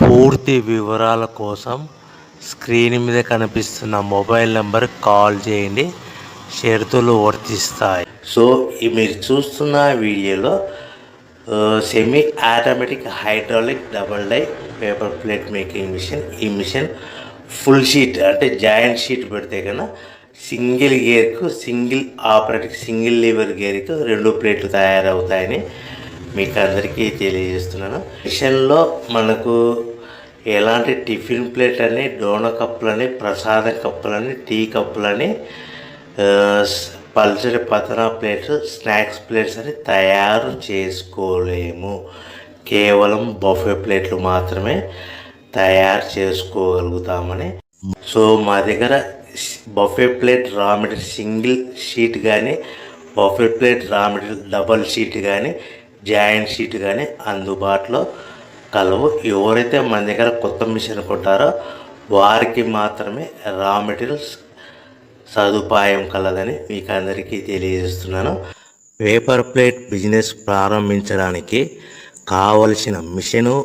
పూర్తి వివరాల కోసం స్క్రీన్ మీద కనిపిస్తున్న మొబైల్ నెంబర్ కాల్ చేయండి. షరతులు వర్తిస్తాయి. సో మీరు చూస్తున్న వీడియోలో semi automatic hydraulic double die paper plate making machine. ఈ మిషన్ ఫుల్ షీట్ అంటే జాయింట్ షీట్ పెడితే కన్నా సింగిల్ గేర్కు సింగిల్ ఆపరేటింగ్ సింగిల్ లీవర్ గేర్కు 2 ప్లేట్లు తయారవుతాయని మీకు అందరికీ తెలియజేస్తున్నాను. మిషన్లో మనకు ఎలాంటి టిఫిన్ ప్లేట్ అని, డోన కప్పులని, ప్రసాదం కప్పులని, టీ కప్పులని, పల్చడి పతన ప్లేట్స్, స్నాక్స్ ప్లేట్స్ అని తయారు చేసుకోలేము. కేవలం బఫే ప్లేట్లు మాత్రమే తయారు చేసుకోగలుగుతామని. సో మా దగ్గర buffet plate raw material single sheet కానీ, buffet plate raw material double sheet కానీ, జాయింట్ షీట్ కానీ అందుబాటులో కలవు. ఎవరైతే మన దగ్గర కొత్త మిషన్ కొంటారో వారికి మాత్రమే రా మెటీరియల్స్ సదుపాయం కలదని మీకు అందరికీ తెలియజేస్తున్నాను. పేపర్ ప్లేట్ బిజినెస్ ప్రారంభించడానికి కావలసిన మిషను,